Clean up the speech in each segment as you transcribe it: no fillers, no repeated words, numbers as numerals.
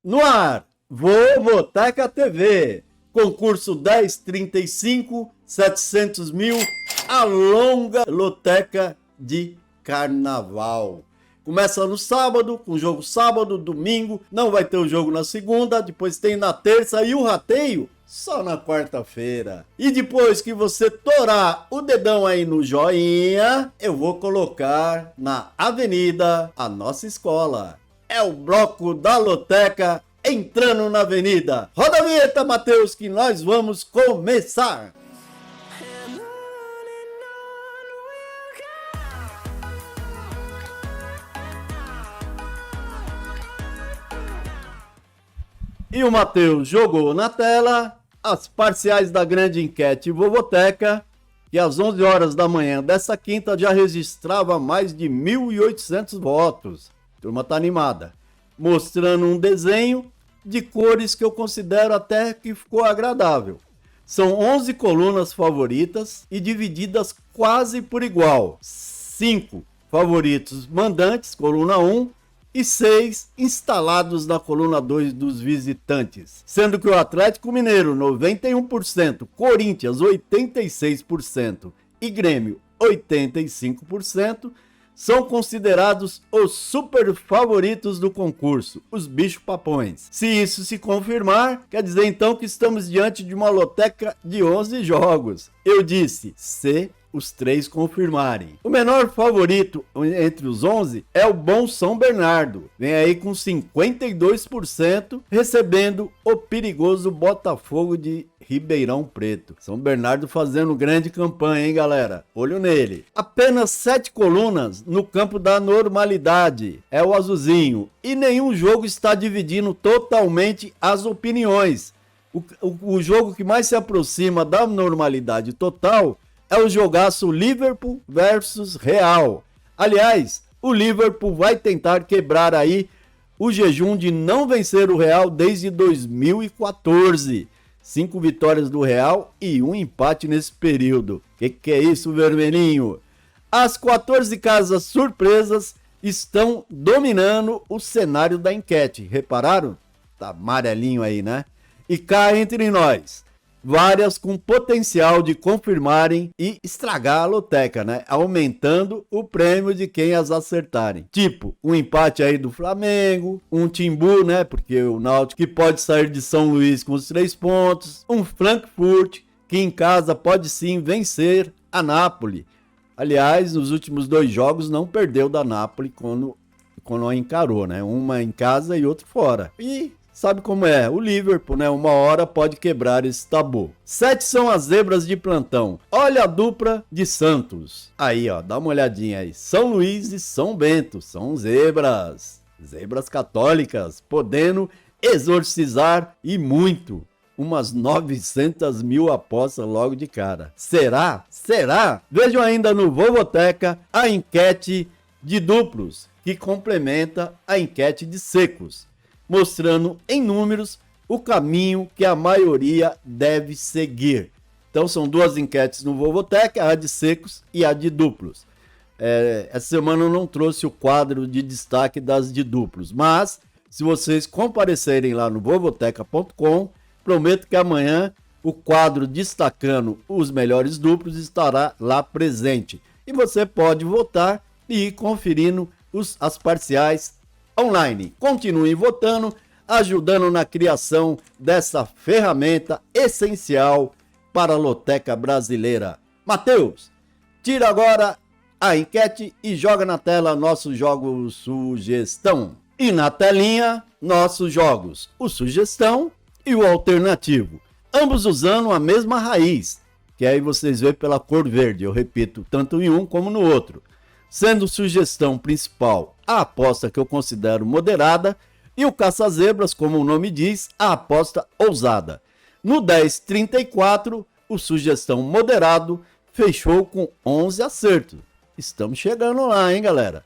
No ar, Vovoteca TV, concurso 1035, 700 mil, a longa loteca de carnaval. Começa no sábado, com jogo sábado, domingo, não vai ter o jogo na segunda, depois tem na terça e o rateio só na quarta-feira. E depois que você torar o dedão aí no joinha, eu vou colocar na avenida a nossa escola. É o bloco da loteca entrando na avenida. Roda a vinheta, Matheus, que nós vamos começar. E o Matheus jogou na tela as parciais da grande enquete Vovoteca, que às 11 horas da manhã dessa quinta já registrava mais de 1.800 votos. A turma tá animada. Mostrando um desenho de cores que eu considero até que ficou agradável. São 11 colunas favoritas e divididas quase por igual. 5 favoritos mandantes, coluna 1, e 6 instalados na coluna 2 dos visitantes. Sendo que o Atlético Mineiro, 91%, Corinthians, 86% e Grêmio, 85%, são considerados os super favoritos do concurso, os bichos papões. Se isso se confirmar, quer dizer então que estamos diante de uma loteca de 11 jogos. Eu disse, se os 3 confirmarem. O menor favorito entre os 11 é o Bom São Bernardo. Vem aí com 52%, recebendo o perigoso Botafogo de Ribeirão Preto. São Bernardo fazendo grande campanha, hein, galera? Olho nele. Apenas 7 colunas no campo da normalidade. É o azulzinho. E nenhum jogo está dividindo totalmente as opiniões. O jogo que mais se aproxima da normalidade total é o jogaço Liverpool versus Real. Aliás, o Liverpool vai tentar quebrar aí o jejum de não vencer o Real desde 2014. 5 vitórias do Real e 1 empate nesse período. Que é isso, vermelhinho? As 14 casas surpresas estão dominando o cenário da enquete. Repararam? Tá amarelinho aí, né? E cá entre nós, várias com potencial de confirmarem e estragar a loteca, né? Aumentando o prêmio de quem as acertarem. Tipo, um empate aí do Flamengo, um Timbu, né? Porque o Náutico que pode sair de São Luís com os 3 pontos, um Frankfurt que em casa pode sim vencer a Napoli. Aliás, nos últimos 2 jogos não perdeu da Napoli quando a encarou, né? Uma em casa e outra fora. E sabe como é? O Liverpool, né? Uma hora pode quebrar esse tabu. 7 são as zebras de plantão. Olha a dupla de Santos. Aí, ó, dá uma olhadinha aí. São Luís e São Bento. São zebras. Zebras católicas. Podendo exorcizar e muito. Umas 900 mil apostas logo de cara. Será? Será? Vejam ainda no Vovoteca a enquete de duplos, que complementa a enquete de secos, mostrando em números o caminho que a maioria deve seguir. Então são 2 enquetes no Vovoteca, a de secos e a de duplos. Essa semana eu não trouxe o quadro de destaque das de duplos, mas se vocês comparecerem lá no vovoteca.com, prometo que amanhã o quadro destacando os melhores duplos estará lá presente. E você pode votar e ir conferindo as parciais online. Continue votando, ajudando na criação dessa ferramenta essencial para a loteca brasileira. Matheus, tira agora a enquete e joga na tela nossos jogos sugestão. E na telinha, nossos jogos, o sugestão e o alternativo. Ambos usando a mesma raiz, que aí vocês veem pela cor verde. Eu repito, tanto em um como no outro. Sendo sugestão principal a aposta que eu considero moderada e o caça-zebras, como o nome diz, a aposta ousada. No 1034, o sugestão moderado fechou com 11 acertos. Estamos chegando lá, hein, galera?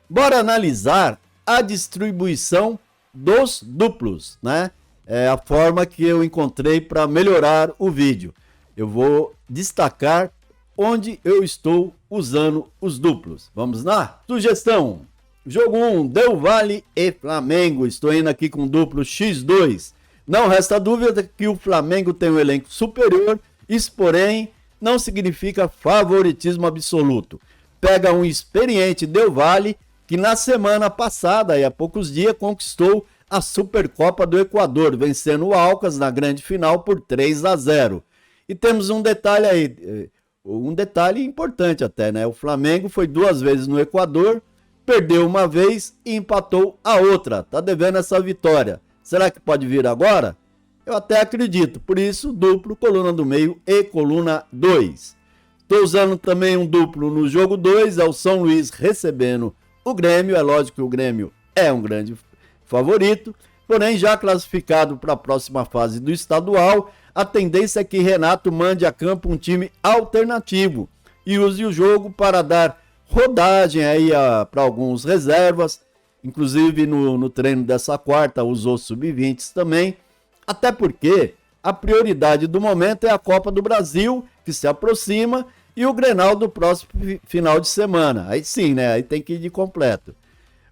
Bora analisar a distribuição dos duplos, né? É a forma que eu encontrei para melhorar o vídeo. Eu vou destacar onde eu estou usando os duplos. Vamos lá? Sugestão: Jogo 1, Del Valle e Flamengo. Estou indo aqui com duplo X2. Não resta dúvida que o Flamengo tem um elenco superior, isso, porém, não significa favoritismo absoluto. Pega um experiente Del Valle, que na semana passada, e há poucos dias, conquistou a Supercopa do Equador, vencendo o Alcas na grande final por 3-0. E temos um detalhe aí, um detalhe importante até, né? O Flamengo foi 2 vezes no Equador, perdeu uma vez e empatou a outra. Tá devendo essa vitória. Será que pode vir agora? Eu até acredito. Por isso, duplo, coluna do meio e coluna 2. Estou usando também um duplo no jogo 2. É o São Luís recebendo o Grêmio. É lógico que o Grêmio é um grande favorito. Porém, já classificado para a próxima fase do estadual, a tendência é que Renato mande a campo um time alternativo e use o jogo para dar rodagem aí para alguns reservas. Inclusive no treino dessa quarta usou sub-20 também, até porque a prioridade do momento é a Copa do Brasil, que se aproxima, e o Grenal do próximo final de semana. Aí sim, né? Aí tem que ir de completo.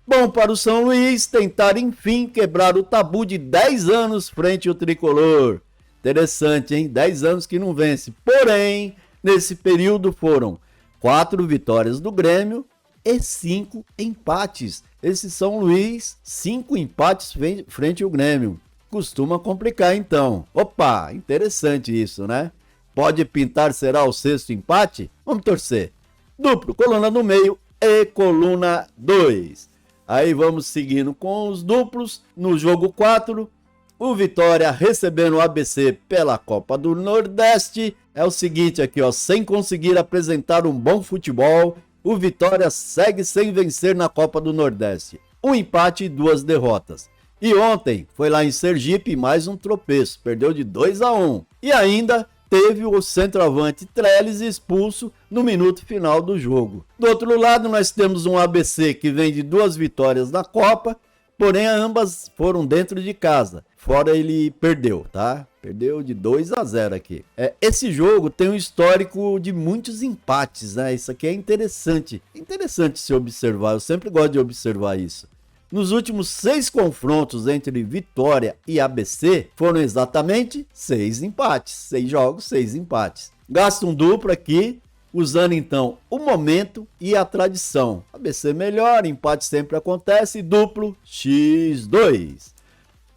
Bom, para o São Luís tentar enfim quebrar o tabu de 10 anos frente ao tricolor. Interessante, hein? 10 anos que não vence. Porém, nesse período foram 4 vitórias do Grêmio e 5 empates. Esse São Luís, 5 empates frente ao Grêmio. Costuma complicar então. Opa, interessante isso, né? Pode pintar, será o 6º empate? Vamos torcer. Duplo, coluna no meio e coluna 2. Aí vamos seguindo com os duplos. No jogo 4, o Vitória recebendo o ABC pela Copa do Nordeste. É o seguinte aqui, ó, sem conseguir apresentar um bom futebol, o Vitória segue sem vencer na Copa do Nordeste. Um empate e 2 derrotas. E ontem foi lá em Sergipe mais um tropeço, perdeu de 2-1. E ainda teve o centroavante Trellis expulso no minuto final do jogo. Do outro lado, nós temos um ABC que vem de 2 vitórias na Copa, porém ambas foram dentro de casa. Fora ele perdeu, tá? Perdeu de 2-0 aqui. Esse jogo tem um histórico de muitos empates, né? Isso aqui é interessante. Interessante se observar, eu sempre gosto de observar isso. Nos últimos 6 confrontos entre Vitória e ABC, foram exatamente 6 empates. 6 jogos, 6 empates. Gasto um duplo aqui, usando então o momento e a tradição. ABC melhor, empate sempre acontece, duplo X2.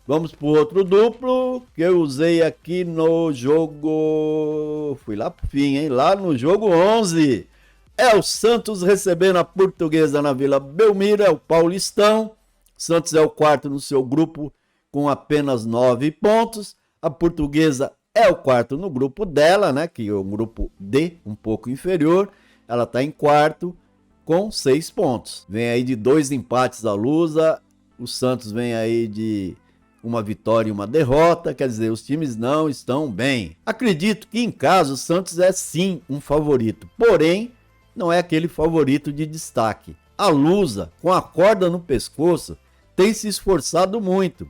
Vamos para o outro duplo que eu usei aqui no jogo... Fui lá pro fim, hein? Lá no jogo 11. É o Santos recebendo a Portuguesa na Vila Belmiro, é o Paulistão. Santos é o 4º no seu grupo com apenas 9 pontos. A Portuguesa é o 4º no grupo dela, né? Que é o grupo D, um pouco inferior. Ela está em 4º com 6 pontos. Vem aí de 2 empates à Lusa. O Santos vem aí de uma vitória e uma derrota, quer dizer, os times não estão bem. Acredito que em casa o Santos é sim um favorito, porém não é aquele favorito de destaque. A Lusa, com a corda no pescoço, tem se esforçado muito.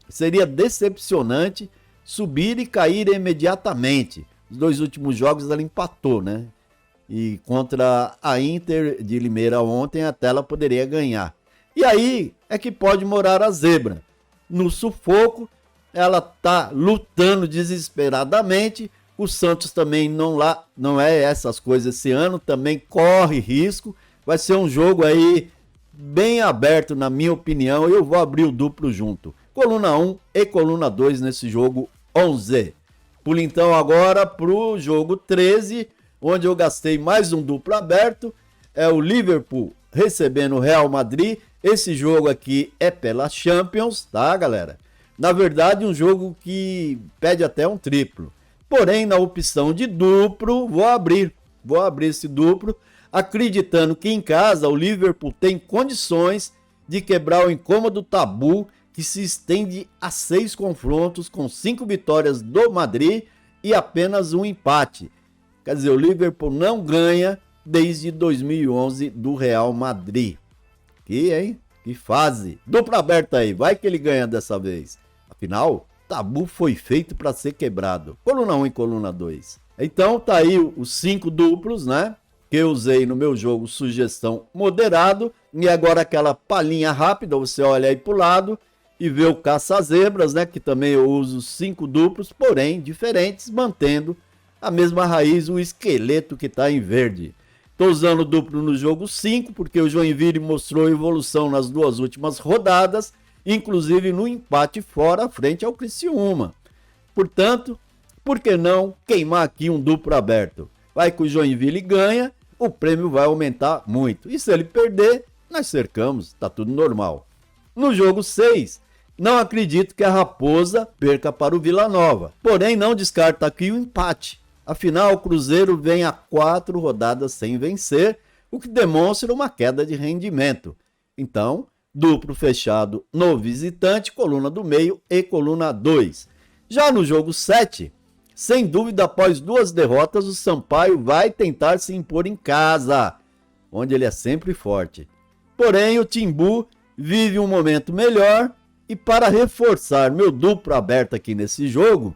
Seria decepcionante subir e cair imediatamente. Os 2 últimos jogos ela empatou, né? E contra a Inter de Limeira ontem até ela poderia ganhar. E aí é que pode morar a zebra. No sufoco, ela tá lutando desesperadamente. O Santos também não é essas coisas esse ano, também corre risco. Vai ser um jogo aí bem aberto, na minha opinião. Eu vou abrir o duplo junto. Coluna 1 e coluna 2 nesse jogo 11. Pulo então agora pro jogo 13, onde eu gastei mais um duplo aberto. É o Liverpool recebendo o Real Madrid. Esse jogo aqui é pela Champions, tá, galera? Na verdade, um jogo que pede até um triplo. Porém, na opção de duplo, vou abrir esse duplo, acreditando que em casa o Liverpool tem condições de quebrar o incômodo tabu que se estende a 6 confrontos com 5 vitórias do Madrid e apenas um empate. Quer dizer, o Liverpool não ganha desde 2011 do Real Madrid. Que fase. Dupla aberta aí, vai que ele ganha dessa vez. Afinal, tabu foi feito para ser quebrado. Coluna 1 e coluna 2. Então tá aí os 5 duplos, né? Que eu usei no meu jogo sugestão moderado. E agora aquela palhinha rápida, você olha aí pro lado e vê o caça-zebras, né? Que também eu uso 5 duplos, porém diferentes, mantendo a mesma raiz, o esqueleto que está em verde. Estou usando duplo no jogo 5, porque o Joinville mostrou evolução nas 2 últimas rodadas, inclusive no empate fora frente ao Criciúma. Portanto, por que não queimar aqui um duplo aberto? Vai que o Joinville ganha, o prêmio vai aumentar muito. E se ele perder, nós cercamos, tá tudo normal. No jogo 6, não acredito que a Raposa perca para o Vila Nova. Porém, não descarta aqui o empate. Afinal, o Cruzeiro vem a 4 rodadas sem vencer, o que demonstra uma queda de rendimento. Então, duplo fechado no visitante, coluna do meio e coluna 2. Já no jogo 7, sem dúvida, após 2 derrotas, o Sampaio vai tentar se impor em casa, onde ele é sempre forte. Porém, o Timbu vive um momento melhor e para reforçar meu duplo aberto aqui nesse jogo,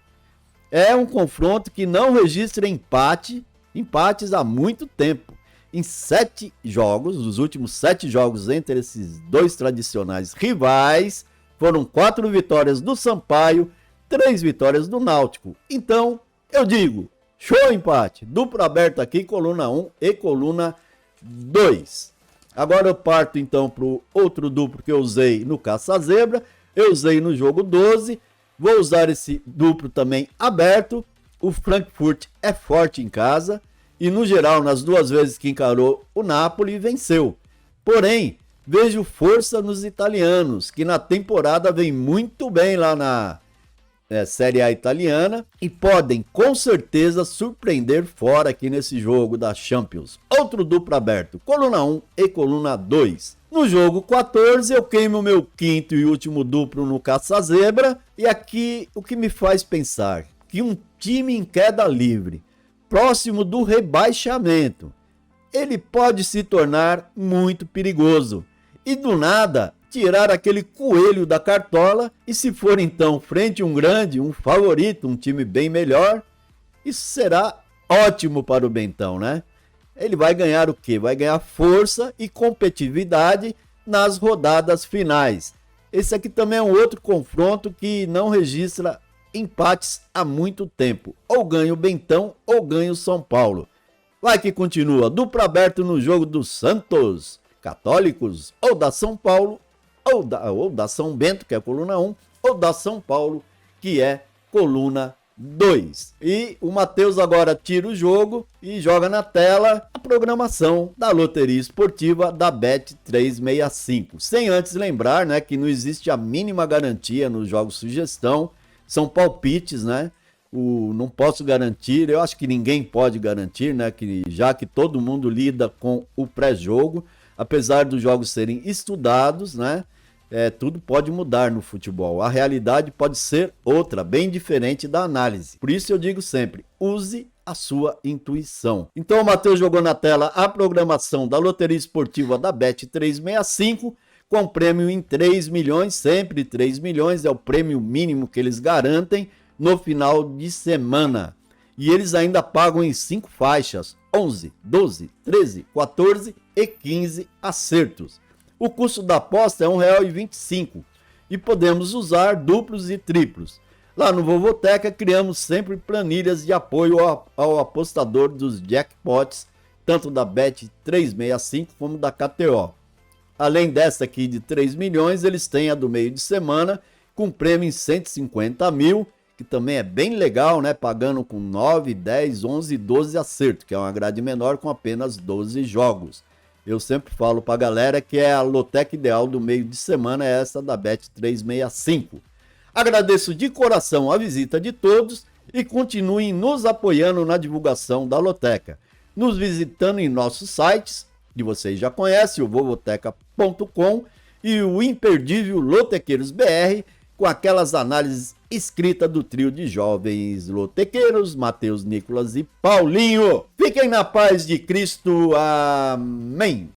é um confronto que não registra empates há muito tempo. Em 7 jogos, nos últimos 7 jogos entre esses 2 tradicionais rivais, foram 4 vitórias do Sampaio, 3 vitórias do Náutico. Então, eu digo, show empate, duplo aberto aqui, coluna 1 e coluna 2. Agora eu parto então para o outro duplo que eu usei no caça-zebra, eu usei no jogo 12, vou usar esse duplo também aberto. O Frankfurt é forte em casa e, no geral, nas 2 vezes que encarou o Napoli, venceu. Porém, vejo força nos italianos, que na temporada vem muito bem lá na Série A italiana e podem, com certeza, surpreender fora aqui nesse jogo da Champions. Outro duplo aberto, coluna 1 e coluna 2. No jogo 14, eu queimo o meu 5º e último duplo no caça-zebra. E aqui o que me faz pensar que um time em queda livre, próximo do rebaixamento, ele pode se tornar muito perigoso. E do nada, tirar aquele coelho da cartola e se for então frente a um grande, um favorito, um time bem melhor, isso será ótimo para o Bentão, né? Ele vai ganhar o quê? Vai ganhar força e competitividade nas rodadas finais. Esse aqui também é um outro confronto que não registra empates há muito tempo. Ou ganha o Bentão ou ganha o São Paulo. Vai que continua. Duplo aberto no jogo dos Santos, Católicos, ou da São Paulo, ou da São Bento, que é a coluna 1, ou da São Paulo, que é coluna 2. E o Matheus agora tira o jogo e joga na tela a programação da loteria esportiva da Bet365. Sem antes lembrar, né, que não existe a mínima garantia nos jogos sugestão, são palpites, né? Não posso garantir, eu acho que ninguém pode garantir, né, já que todo mundo lida com o pré-jogo, apesar dos jogos serem estudados, né? Tudo pode mudar no futebol. A realidade pode ser outra, bem diferente da análise. Por isso eu digo sempre, use a sua intuição. Então o Matheus jogou na tela a programação da loteria esportiva da Bet365, com prêmio em 3 milhões, sempre 3 milhões, é o prêmio mínimo que eles garantem no final de semana. E eles ainda pagam em 5 faixas, 11, 12, 13, 14 e 15 acertos. O custo da aposta é R$ 1,25 e podemos usar duplos e triplos. Lá no Vovoteca criamos sempre planilhas de apoio ao apostador dos jackpots, tanto da Bet365 como da KTO. Além dessa aqui de 3 milhões, eles têm a do meio de semana com prêmio em 150 mil, que também é bem legal, né? Pagando com 9, 10, 11 e 12 acertos, que é uma grade menor com apenas 12 jogos. Eu sempre falo pra galera que é a loteca ideal do meio de semana, é essa da Bet365. Agradeço de coração a visita de todos e continuem nos apoiando na divulgação da loteca. Nos visitando em nossos sites, que vocês já conhecem, o vovoteca.com e o imperdível Lotequeiros BR, com aquelas análises escritas do trio de jovens lotequeiros, Matheus, Nicolas e Paulinho. Fiquem na paz de Cristo. Amém.